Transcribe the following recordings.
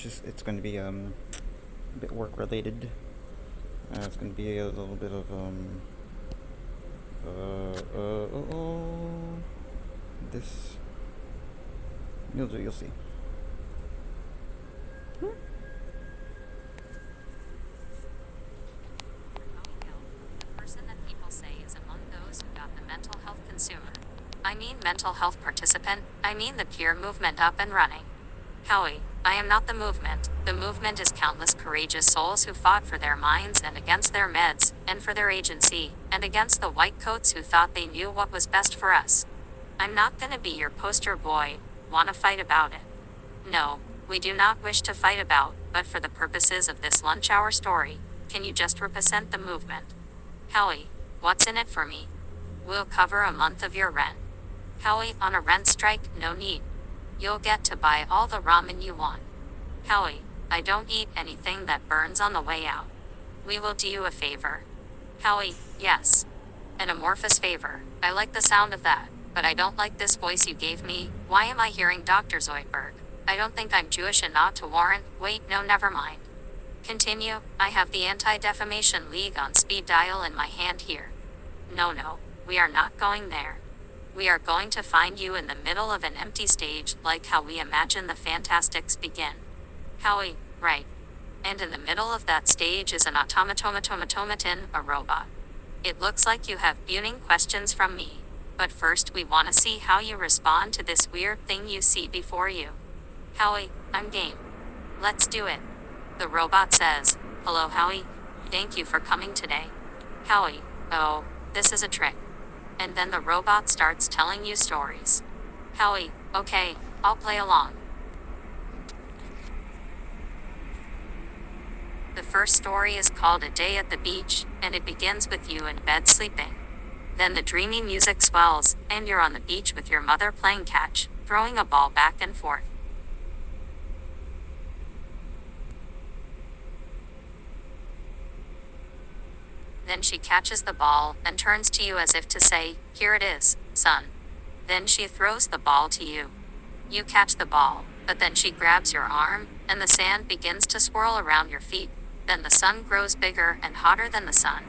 it's going to be a bit work related. It's going to be a little bit of this. You'll see. Person that people say is among those who got the mental health consumer. I mean mental health participant, I mean the peer movement up and running. Howie, I am not the movement. The movement is countless courageous souls who fought for their minds and against their meds, and for their agency, and against the white coats who thought they knew what was best for us. I'm not gonna be your poster boy. Wanna fight about it? No, we do not wish to fight about, but for the purposes of this lunch hour story, can you just represent the movement? Howie, what's in it for me? We'll cover a month of your rent. Howie, on a rent strike, no need. You'll get to buy all the ramen you want. Howie, I don't eat anything that burns on the way out. We will do you a favor. Howie, yes. An amorphous favor. I like the sound of that, but I don't like this voice you gave me. Why am I hearing Dr. Zoidberg? I don't think I'm Jewish enough to warrant. Wait, no, never mind. Continue. I have the Anti-Defamation League on speed dial in my hand here. No, we are not going there. We are going to find you in the middle of an empty stage, like how we imagine the Fantastics begin. Howie, right. And in the middle of that stage is an automaton, a robot. It looks like you have burning questions from me. But first we want to see how you respond to this weird thing you see before you. Howie, I'm game. Let's do it. The robot says, hello Howie. Thank you for coming today. Howie, oh, this is a trick. And then the robot starts telling you stories. Howie, okay, I'll play along. The first story is called A Day at the Beach, and it begins with you in bed sleeping. Then the dreamy music swells, and you're on the beach with your mother playing catch, throwing a ball back and forth. Then she catches the ball, and turns to you as if to say, here it is, son. Then she throws the ball to you. You catch the ball, but then she grabs your arm, and the sand begins to swirl around your feet. Then the sun grows bigger and hotter than the sun.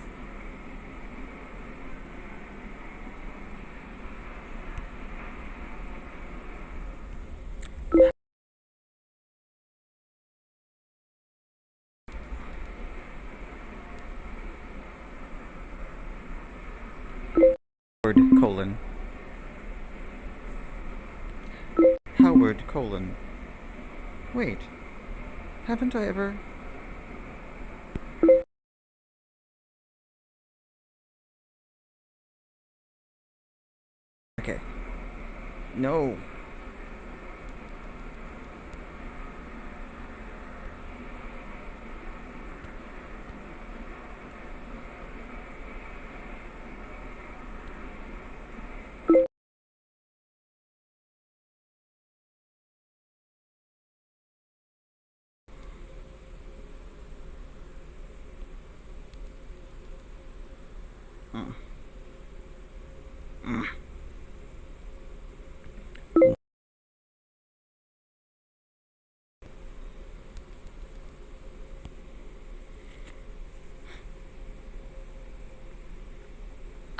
Colon. Howard, colon. Wait. Haven't I ever... Okay. No.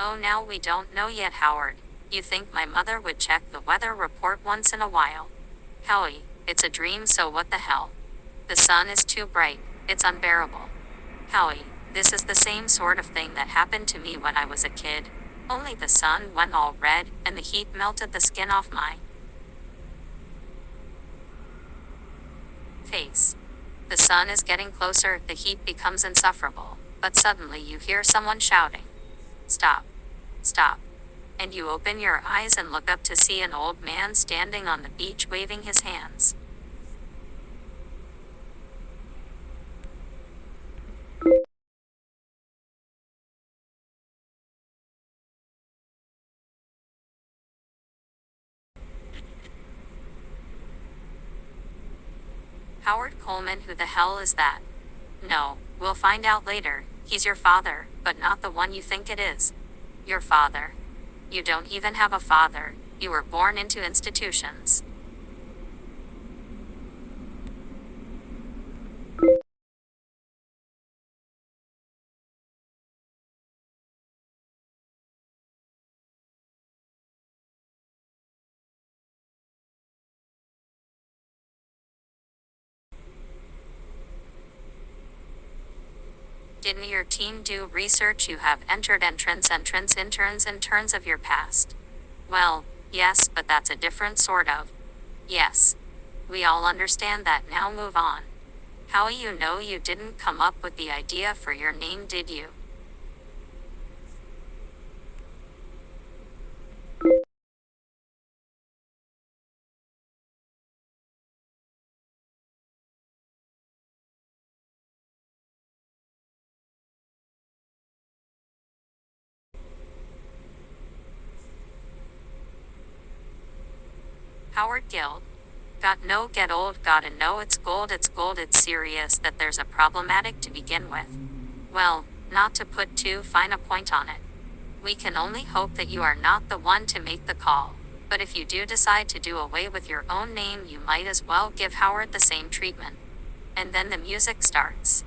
Oh, now we don't know yet, Howard. You think my mother would check the weather report once in a while? Howie, it's a dream, so what the hell? The sun is too bright, it's unbearable. Howie, this is the same sort of thing that happened to me when I was a kid. Only the sun went all red, and the heat melted the skin off my face. The sun is getting closer, the heat becomes insufferable, but suddenly you hear someone shouting. Stop. Stop. And you open your eyes and look up to see an old man standing on the beach waving his hands. Howard Coleman, who the hell is that? No, we'll find out later. He's your father, but not the one you think it is. Your father. You don't even have a father. You were born into institutions. Didn't your team do research? You have entered interns of your past. Well, yes, but that's a different sort of. Yes. We all understand that. Now move on. Howie, you know you didn't come up with the idea for your name, did you? Howard Guild. Got no get old, gotta know it's gold, it's serious that there's a problematic to begin with. Well, not to put too fine a point on it. We can only hope that you are not the one to make the call. But if you do decide to do away with your own name, you might as well give Howard the same treatment. And then the music starts.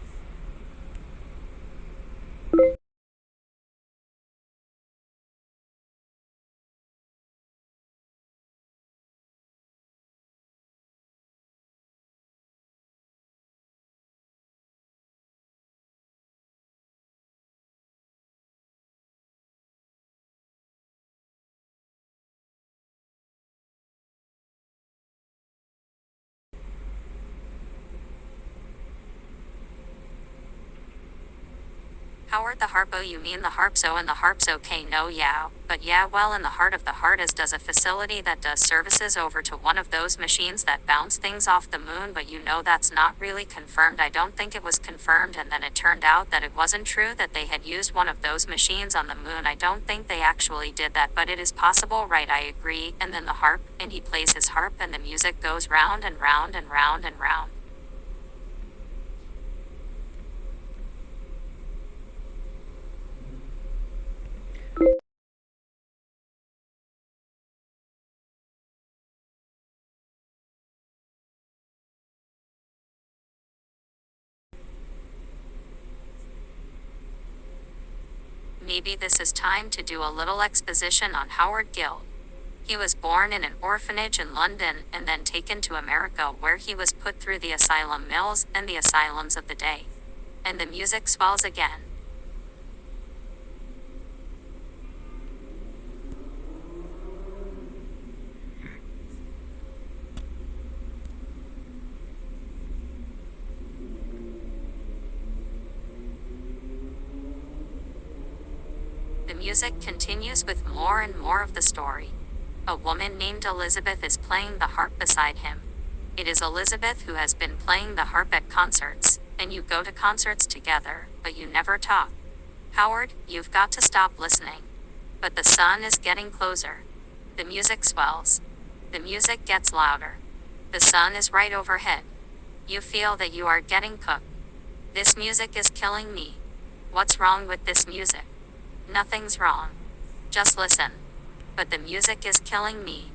Howard the Harpo, you mean the Harpso, and the Harp's okay, no, yeah, but yeah, well, in the heart of the heart is does a facility that does services over to one of those machines that bounce things off the moon, but you know that's not really confirmed. I don't think it was confirmed, and then it turned out that it wasn't true that they had used one of those machines on the moon. I don't think they actually did that, but it is possible, right? I agree. And then the harp, and he plays his harp, and the music goes round and round and round and round. Maybe this is time to do a little exposition on Howard Guild. He was born in an orphanage in London and then taken to America, where he was put through the asylum mills and the asylums of the day. And the music swells again. The music continues with more and more of the story. A woman named Elizabeth is playing the harp beside him. It is Elizabeth who has been playing the harp at concerts, and you go to concerts together, but you never talk. Howard, you've got to stop listening. But the sun is getting closer. The music swells. The music gets louder. The sun is right overhead. You feel that you are getting cooked. This music is killing me. What's wrong with this music? Nothing's wrong. Just listen. But the music is killing me.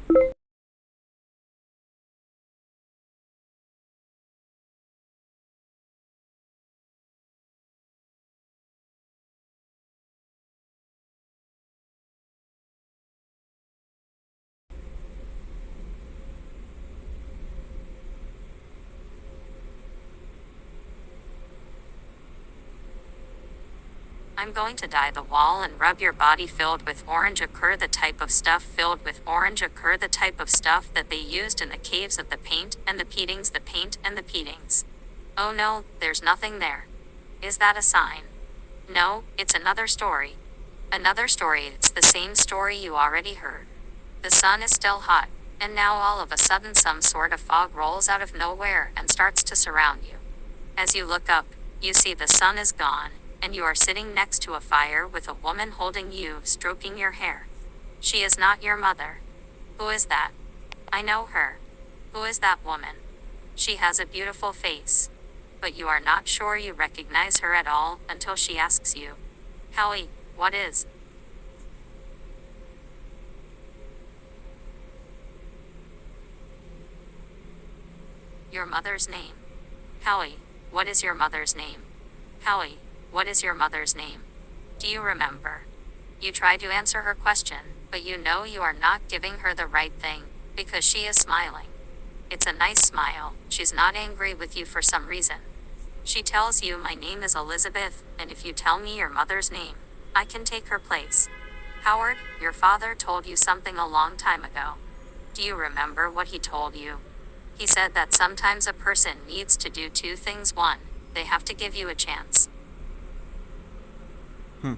I'm going to dye the wall and rub your body filled with orange ochre, the type of stuff filled with orange ochre, the type of stuff that they used in the caves of the paint and the paintings, the paint and the paintings. Oh no, there's nothing there. Is that a sign? No, it's another story. Another story, it's the same story you already heard. The sun is still hot, and now all of a sudden some sort of fog rolls out of nowhere and starts to surround you. As you look up, you see the sun is gone, and you are sitting next to a fire with a woman holding you, stroking your hair. She is not your mother. Who is that? I know her. Who is that woman? She has a beautiful face. But you are not sure you recognize her at all until she asks you, Howie, what is? Your mother's name. Howie, what is your mother's name? Howie, what is your mother's name? Do you remember? You try to answer her question, but you know you are not giving her the right thing, because she is smiling. It's a nice smile. She's not angry with you for some reason. She tells you my name is Elizabeth, and if you tell me your mother's name, I can take her place. Howard, your father told you something a long time ago. Do you remember what he told you? He said that sometimes a person needs to do two things. One, they have to give you a chance. Hmm.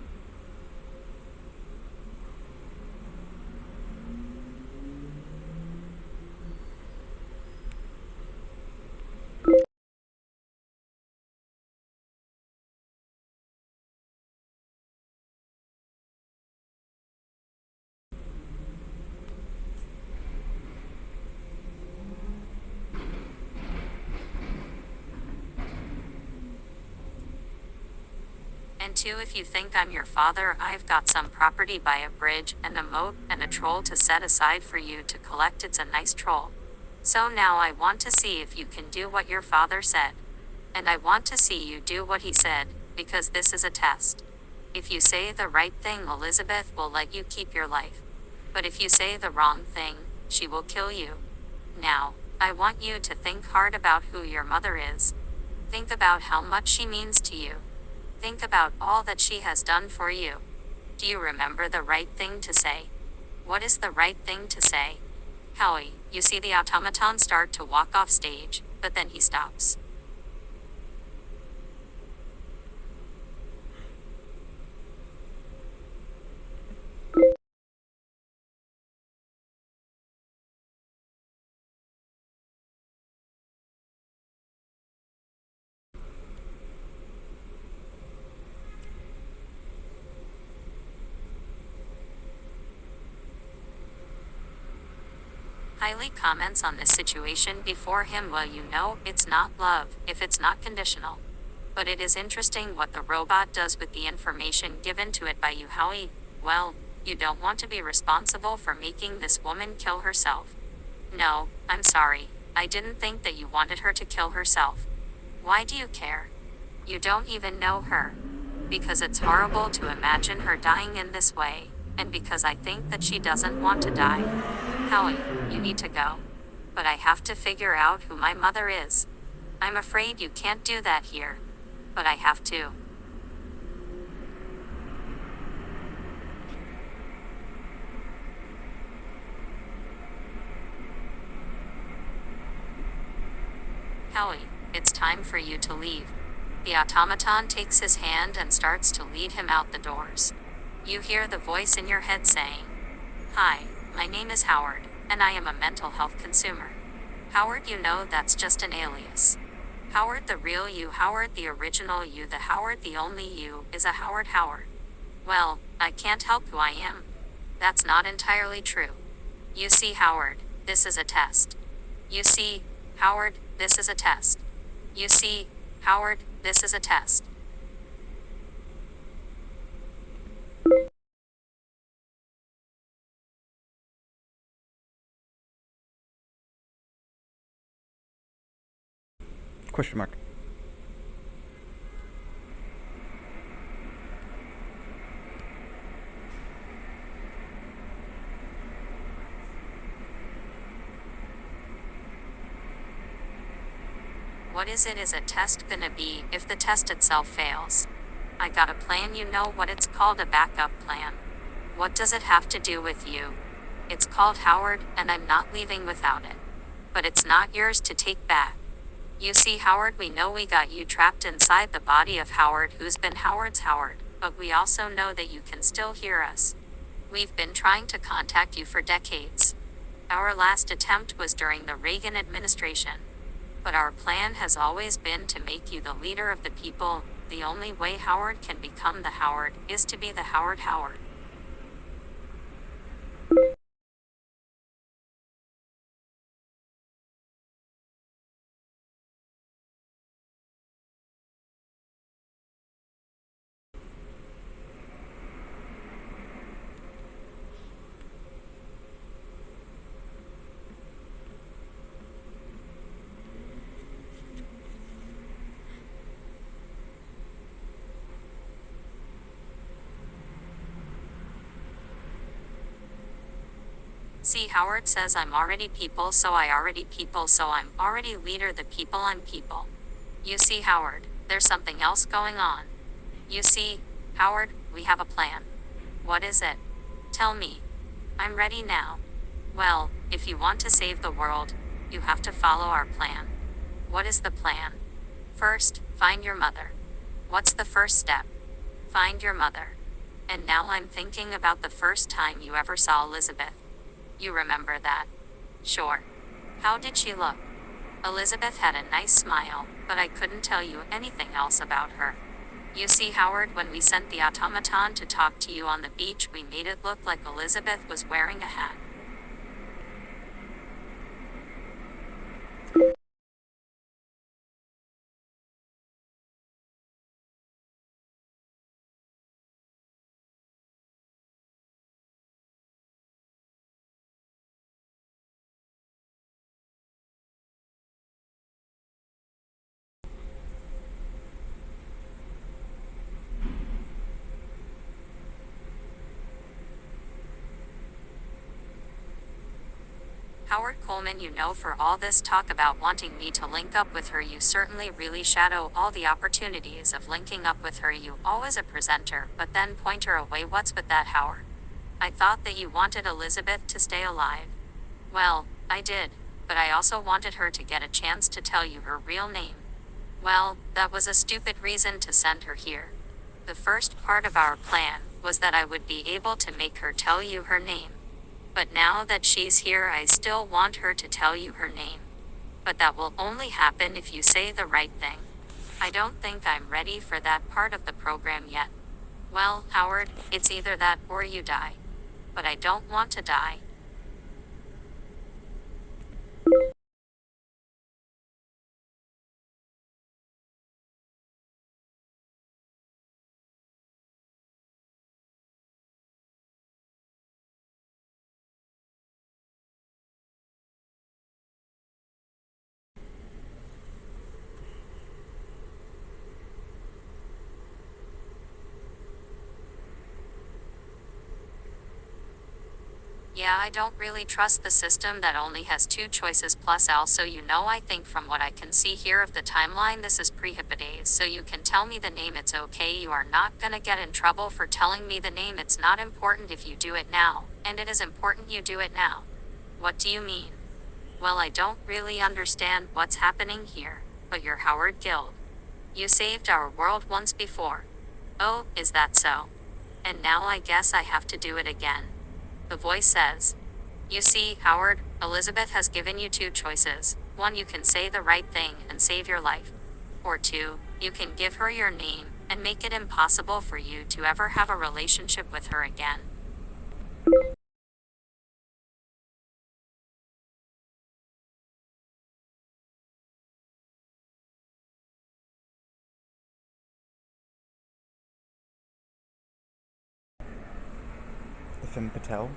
And two, if you think I'm your father, I've got some property by a bridge and a moat and a troll to set aside for you to collect. It's a nice troll. So now I want to see if you can do what your father said. And I want to see you do what he said, because this is a test. If you say the right thing, Elizabeth will let you keep your life. But if you say the wrong thing, she will kill you. Now, I want you to think hard about who your mother is. Think about how much she means to you. Think about all that she has done for you. Do you remember the right thing to say? What is the right thing to say? Howie, you see the automaton start to walk off stage, but then he stops. Highly comments on this situation before him. Well, you know, it's not love if it's not conditional. But it is interesting what the robot does with the information given to it by you, Howie. Well, you don't want to be responsible for making this woman kill herself. No, I'm sorry. I didn't think that you wanted her to kill herself. Why do you care? You don't even know her. Because it's horrible to imagine her dying in this way, and because I think that she doesn't want to die. Howie, you need to go. But I have to figure out who my mother is. I'm afraid you can't do that here. But I have to. Howie, it's time for you to leave. The automaton takes his hand and starts to lead him out the doors. You hear the voice in your head saying, "Hi, my name is Howard, and I am a mental health consumer." Howard, you know that's just an alias. Howard the real you, Howard the original you, the Howard the only you, is a Howard Howard. Well, I can't help who I am. That's not entirely true. You see, Howard, this is a test. You see, Howard, this is a test. You see, Howard, this is a test. Question mark. What is it? Is a test gonna be if the test itself fails? I got a plan, you know what it's called, a backup plan. What does it have to do with you? It's called Howard, and I'm not leaving without it. But it's not yours to take back. You see, Howard, we know we got you trapped inside the body of Howard, who's been Howard's Howard, but we also know that you can still hear us. We've been trying to contact you for decades. Our last attempt was during the Reagan administration. But our plan has always been to make you the leader of the people. The only way Howard can become the Howard is to be the Howard Howard. See, Howard says I'm already people, so I already people, so I'm already leader the people, I'm people. You see, Howard, there's something else going on. You see, Howard, we have a plan. What is it? Tell me. I'm ready now. Well, if you want to save the world, you have to follow our plan. What is the plan? First, find your mother. What's the first step? Find your mother. And now I'm thinking about the first time you ever saw Elizabeth. You remember that? Sure. How did she look? Elizabeth had a nice smile, but I couldn't tell you anything else about her. You see, Howard, when we sent the automaton to talk to you on the beach, we made it look like Elizabeth was wearing a hat. Howard Coleman, you know, for all this talk about wanting me to link up with her, you certainly really shadow all the opportunities of linking up with her. You always a presenter, but then point her away. What's with that, Howard? I thought that you wanted Elizabeth to stay alive. Well, I did, but I also wanted her to get a chance to tell you her real name. Well, that was a stupid reason to send her here. The first part of our plan was that I would be able to make her tell you her name. But now that she's here, I still want her to tell you her name. But that will only happen if you say the right thing. I don't think I'm ready for that part of the program yet. Well, Howard, it's either that or you die. But I don't want to die. Yeah, I don't really trust the system that only has two choices. Plus, also, you know, I think from what I can see here of the timeline, this is pre-Hippodays, so you can tell me the name. It's okay. You are not gonna get in trouble for telling me the name. It's not important if you do it now, and it is important you do it now. What do you mean? Well, I don't really understand what's happening here, but you're Howard Guild. You saved our world once before. Oh, is that so? And now I guess I have to do it again. The voice says. You see, Howard, Elizabeth has given you two choices. One, you can say the right thing and save your life. Or two, you can give her your name and make it impossible for you to ever have a relationship with her again. Femme Patel.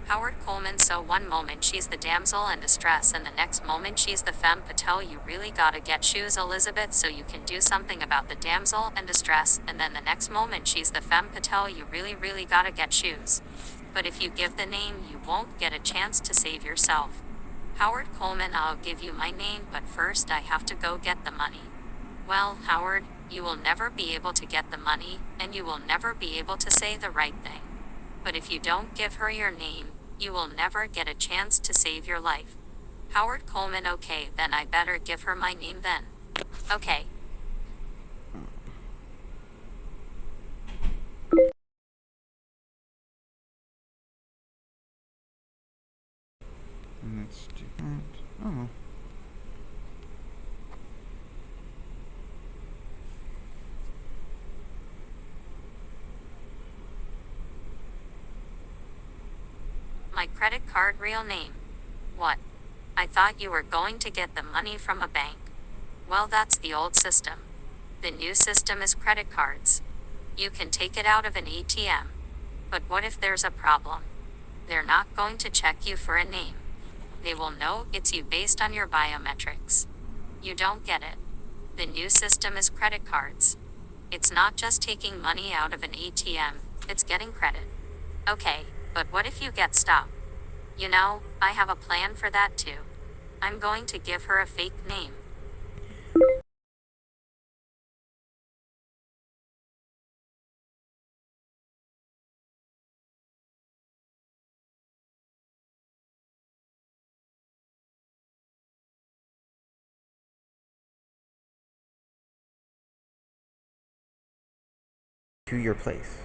Howard Coleman, so one moment she's the damsel in distress and the next moment she's the femme fatale. You really gotta get shoes, Elizabeth, so you can do something about the damsel in distress, and then the next moment she's the femme fatale. You really gotta get shoes. But if you give the name, you won't get a chance to save yourself. Howard Coleman, I'll give you my name, but first I have to go get the money. Well, Howard, you will never be able to get the money, and you will never be able to say the right thing. But if you don't give her your name, you will never get a chance to save your life. Howard Coleman, okay, then I better give her my name then. Okay. Let's do that. Oh. My credit card real name. What? I thought you were going to get the money from a bank. Well, that's the old system. The new system is credit cards. You can take it out of an ATM. But what if there's a problem? They're not going to check you for a name. They will know it's you based on your biometrics. You don't get it. The new system is credit cards. It's not just taking money out of an ATM, it's getting credit. Okay, but what if you get stopped? You know, I have a plan for that too. I'm going to give her a fake name. To your place.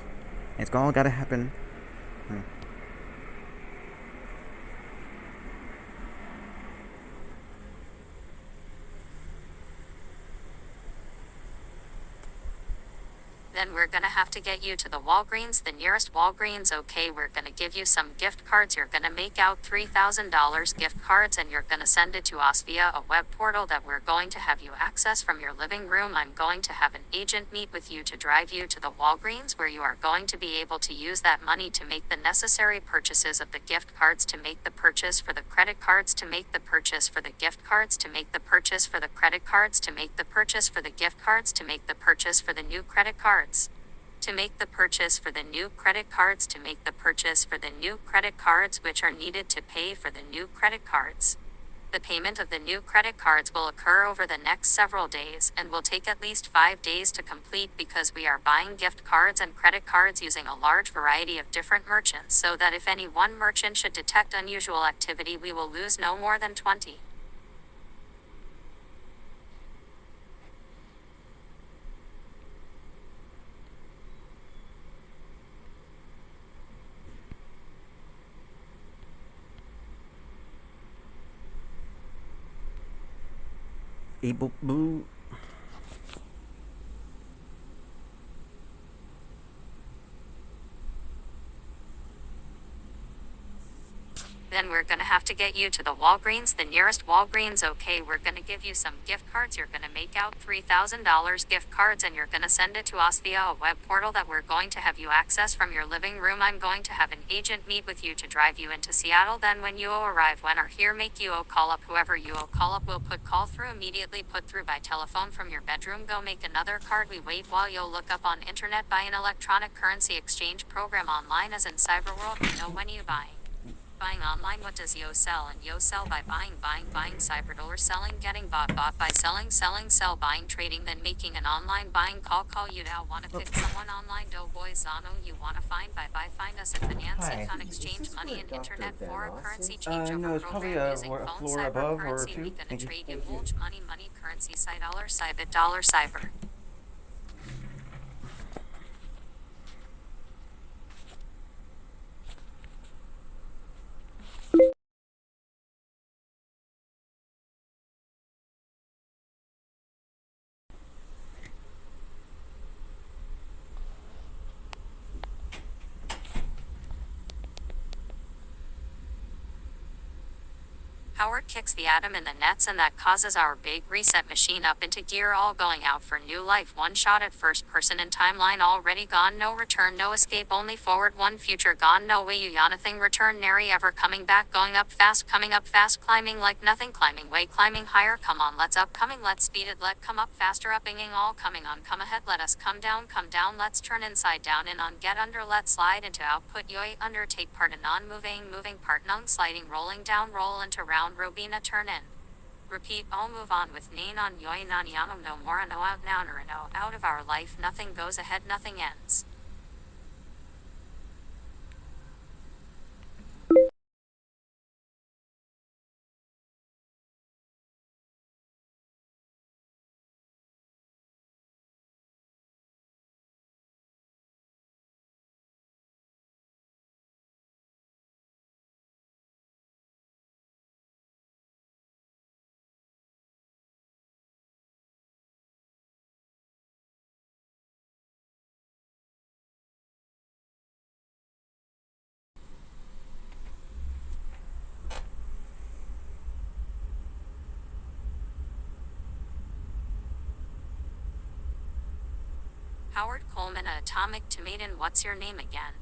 It's all gotta happen. Then we're gonna have to get you to the Walgreens, the nearest Walgreens. Okay, we're gonna give you some gift cards. You're gonna make out $3,000 gift cards and you're gonna send it to us via a web portal that we're going to have you access from your living room. I'm going to have an agent meet with you to drive you to the Walgreens where you are going to be able to use that money to make the necessary purchases of the gift cards, to make the purchase for the credit cards, to make the purchase for the gift cards, to make the purchase for the credit cards, to make the purchase for the gift cards, to make the purchase for the new credit cards. To make the purchase for the new credit cards, to make the purchase for the new credit cards which are needed to pay for the new credit cards. The payment of the new credit cards will occur over the next several days and will take at least 5 days to complete because we are buying gift cards and credit cards using a large variety of different merchants, so that if any one merchant should detect unusual activity, we will lose no more than 20. Able boo. Then we're gonna have to get you to the Walgreens, the nearest Walgreens. Okay, we're gonna give you some gift cards. You're gonna make out $3,000 gift cards and you're gonna send it to us via a web portal that we're going to have you access from your living room. I'm going to have an agent meet with you to drive you into Seattle. Then when you arrive, when are here, make you call up whoever you call up. We'll put call through immediately, put through by telephone from your bedroom. Go make another card. We wait while you'll look up on internet, buy an electronic currency exchange program online as in Cyberworld. We know when you buy. Buying online, what does Yo sell? And Yo sell by buying, Cyberdollar, selling, getting bought by selling, sell, buying, trading, then making an online buying call. You now want to pick someone online, Doughboy, Zano, you want to find, buy, find us at Finance, Econ, Exchange, Money and Internet for a currency change No, over it's probably program using a phone, floor cyber, above or currency, two. we gonna Thank you. trade you, Bulge, money, currency, dollar, cyber. Howard kicks the atom in the nets and that causes our big reset machine up into gear, all going out for new life. One shot at first person in timeline already gone, no return, no escape, only forward, one future gone, no way you nothing return, nary ever coming back, going up fast, coming up fast, climbing like nothing, climbing way, climbing higher, come on, let's up, coming, let's speed it, let come up faster, upping all coming on, come ahead, let us come down, let's turn inside down, in on, get under, let's slide into output, yoi, under, take part in non-moving, moving part, non sliding, rolling down, roll into round, Robina, turn in. Repeat, all move on with nain on yoi nan yanum, no more, no out now, no out of our life, nothing goes ahead, nothing ends. Howard Coleman, a atomic tomatin, what's your name again?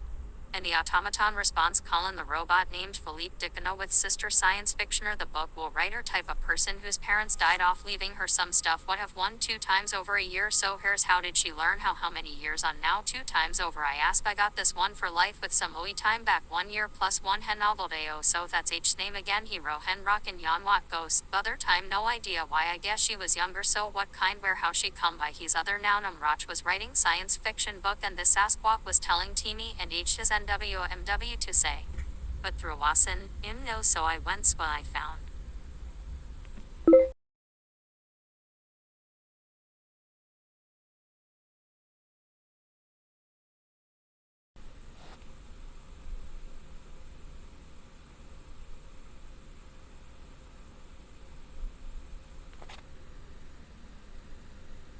And the automaton response Colin the robot named Philippe Dikonowitz sister science fictioner the book will writer type a person whose parents died off leaving her some stuff what have won 2 times over a year so here's how did she learn how many years on now 2 times over I ask I got this one for life with some OE time back 1 year plus one hen noveldeo so that's H's name again hero hen rock and yon what ghost other time no idea why I guess she was younger so what kind where how she come by he's other now Roch was writing science fiction book and this Sasquatch was telling Teeny and H his NWMW to say. But through Wasson, in no so I went swa I found.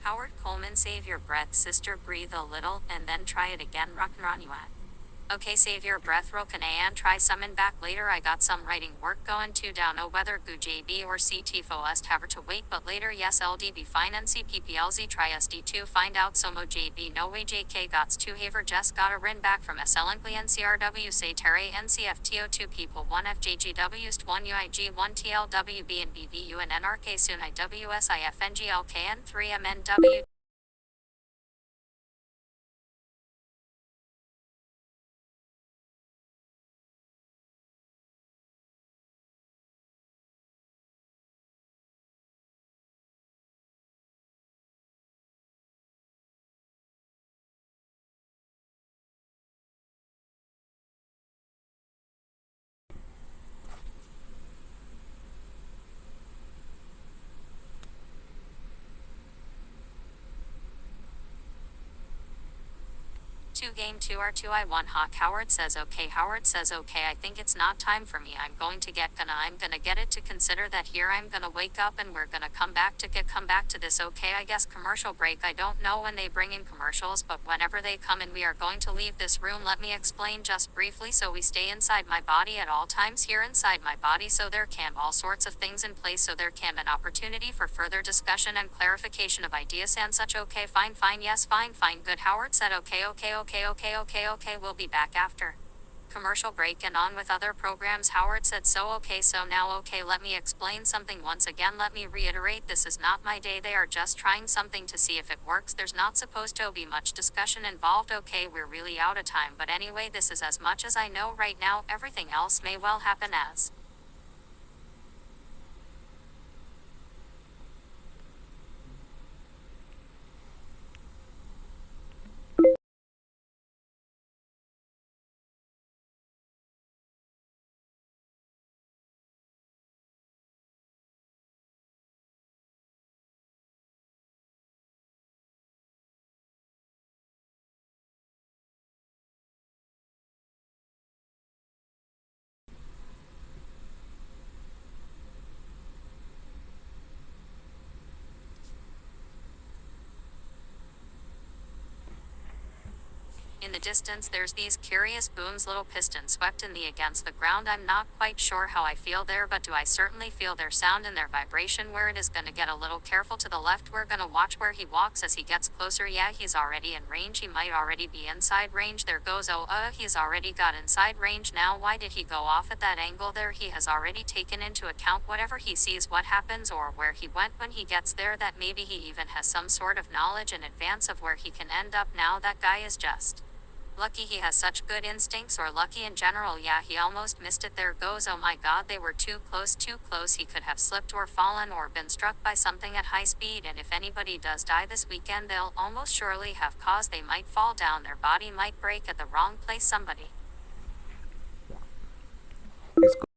Howard Coleman save your breath sister breathe a little and then try it again rock and run you at. Okay save your breath Rokan and try summon back later I got some writing work going to down no whether goo JB or CT fo us have to wait but later yes LDB fine NCPPLZ try SD2 find out somo JB no way JK gots 2 haver just got a rin back from SLNCLY NCRW say Terry NCFTO2 people 1 FJGWst 1 UIG 1 TLWB and BVU and NRK soon IWSIFNGLKN 3 MNW Game 2 R2 I 1 Hawk Howard says okay I think it's not time for me I'm gonna get it to consider that here I'm gonna wake up and we're gonna come back to this okay I guess commercial break I don't know when they bring in commercials but whenever they come in we are going to leave this room let me explain just briefly so we stay inside my body at all times here inside my body so there can all sorts of things in place so there can an opportunity for further discussion and clarification of ideas and such okay fine yes fine good Howard said okay we'll be back after commercial break and on with other programs Howard said so now okay let me explain something once again let me reiterate this is not my day they are just trying something to see if it works there's not supposed to be much discussion involved okay we're really out of time but anyway this is as much as I know right now everything else may well happen as In the distance there's these curious booms little pistons swept in the against the ground I'm not quite sure how I feel there but do I certainly feel their sound and their vibration where it is gonna get a little careful to the left we're gonna watch where he walks as he gets closer yeah he's already in range he might already be inside range there goes he's already got inside range now why did he go off at that angle there he has already taken into account whatever he sees what happens or where he went when he gets there that maybe he even has some sort of knowledge in advance of where he can end up now that guy is just lucky he has such good instincts or lucky in general yeah he almost missed it there goes oh my god they were too close he could have slipped or fallen or been struck by something at high speed and if anybody does die this weekend they'll almost surely have cause they might fall down their body might break at the wrong place somebody It's good.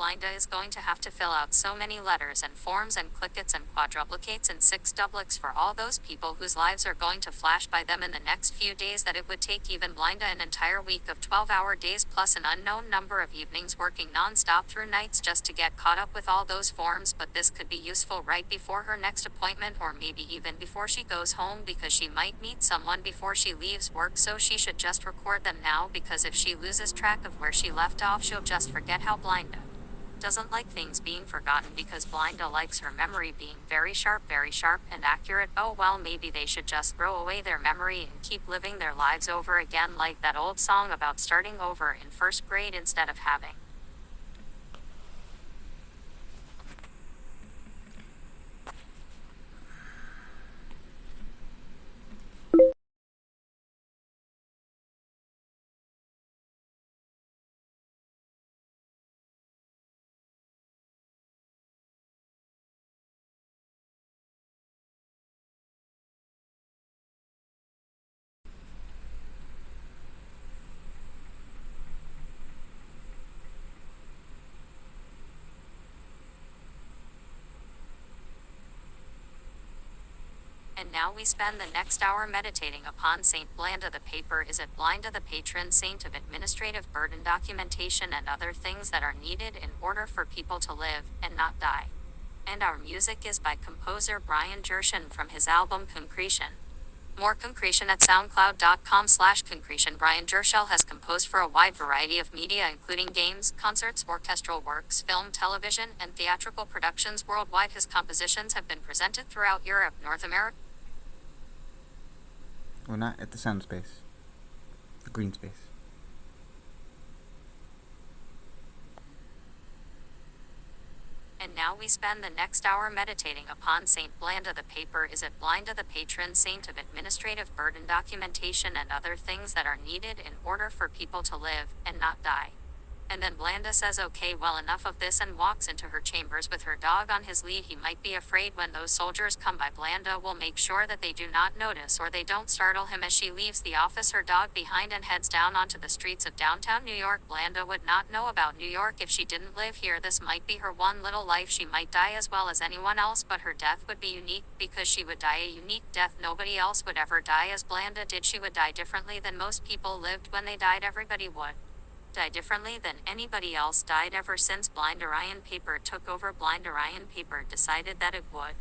Blinda is going to have to fill out so many letters and forms and clickets and quadruplicates and sixtuplets for all those people whose lives are going to flash by them in the next few days that it would take even Blinda an entire week of 12-hour days plus an unknown number of evenings working non-stop through nights just to get caught up with all those forms. But this could be useful right before her next appointment, or maybe even before she goes home, because she might meet someone before she leaves work, so she should just record them now, because if she loses track of where she left off, she'll just forget. How Blinda doesn't like things being forgotten, because Blinda likes her memory being very sharp and accurate. Oh well, maybe they should just throw away their memory and keep living their lives over again, like that old song about starting over in first grade instead of having. And now we spend the next hour meditating upon Saint Blanda the Paper. Is it Blinda, the patron saint of administrative burden, documentation, and other things that are needed in order for people to live and not die? And our music is by composer Brian Gershin from his album Concretion. More Concretion at soundcloud.com/concretion. Brian Gershell has composed for a wide variety of media, including games, concerts, orchestral works, film, television, and theatrical productions worldwide. His compositions have been presented throughout Europe, North America. Well, not at the sound space. The green space. And now we spend the next hour meditating upon Saint Blanda the Paper. Is it Blinda, the patron saint of administrative burden, documentation, and other things that are needed in order for people to live and not die? And then Blanda says, okay, well, enough of this, and walks into her chambers with her dog on his lead. He might be afraid when those soldiers come by. Blanda will make sure that they do not notice or they don't startle him as she leaves the office, her dog behind, and heads down onto the streets of downtown New York. Blanda would not know about New York if she didn't live here. This might be her one little life. She might die as well as anyone else, but her death would be unique, because she would die a unique death. Nobody else would ever die as Blanda did. She would die differently than most people lived when they died. Everybody would die differently than anybody else died ever since Blind Orion Paper took over. Blind Orion Paper decided that it would.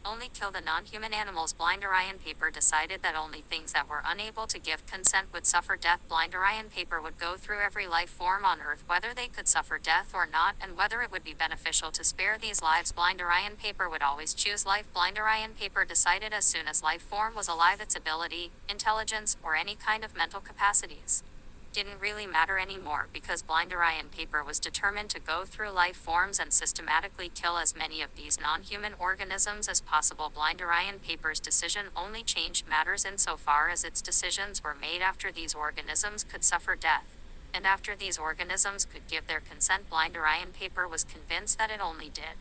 Only kill the non-human animals. Blind Orion Paper decided that only things that were unable to give consent would suffer death. Blind Orion Paper would go through every life form on Earth, whether they could suffer death or not, and whether it would be beneficial to spare these lives. Blind Orion Paper would always choose life. Blind Orion Paper decided as soon as life form was alive, its ability, intelligence, or any kind of mental capacities didn't really matter anymore, because Blind Orion Paper was determined to go through life forms and systematically kill as many of these non-human organisms as possible. Blind Orion Paper's decision only changed matters insofar as its decisions were made after these organisms could suffer death, and after these organisms could give their consent. Blind Orion Paper was convinced that it only did.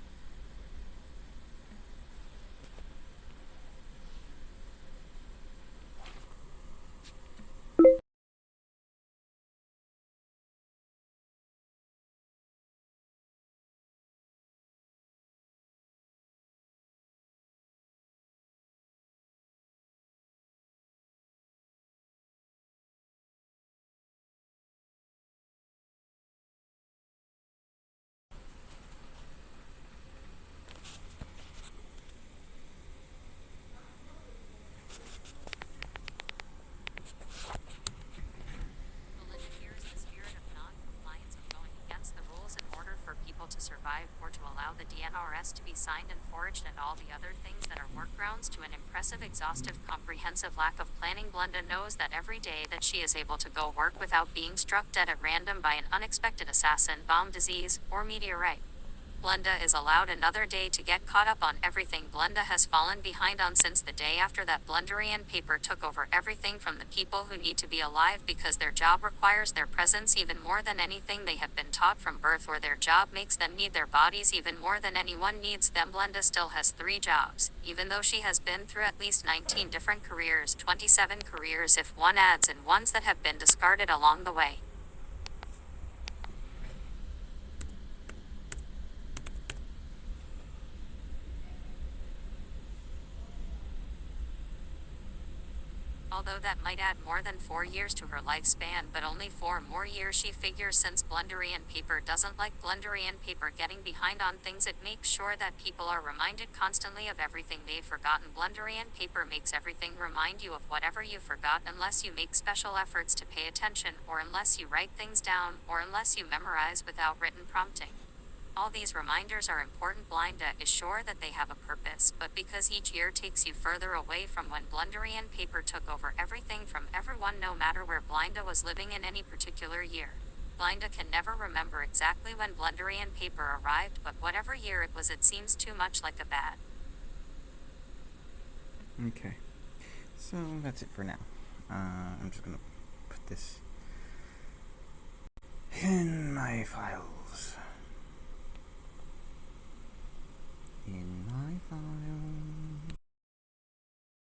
To survive, or to allow the DNRS to be signed and forged, and all the other things that are workarounds to an impressive, exhaustive, comprehensive lack of planning. Blenda knows that every day that she is able to go work without being struck dead at random by an unexpected assassin, bomb, disease, or meteorite. Blenda is allowed another day to get caught up on everything Blenda has fallen behind on since the day after that Blenderian paper took over everything from the people who need to be alive because their job requires their presence even more than anything they have been taught from birth, or their job makes them need their bodies even more than anyone needs them. Blenda still has 3 jobs, even though she has been through at least 19 different careers, 27 careers if one adds in ones that have been discarded along the way. Although that might add more than 4 years to her lifespan, but only 4 more years she figures, since Blenderian paper doesn't like Blenderian paper getting behind on things. It makes sure that people are reminded constantly of everything they've forgotten. Blenderian paper makes everything remind you of whatever you forgot, unless you make special efforts to pay attention, or unless you write things down, or unless you memorize without written prompting. All these reminders are important. Blenda is sure that they have a purpose, but because each year takes you further away from when Blenderian paper took over everything from everyone, no matter where Blenda was living in any particular year. Blenda can never remember exactly when Blenderian paper arrived, but whatever year it was, it seems too much like a bad. Okay, so that's it for now. I'm just gonna put this in my files. In my files.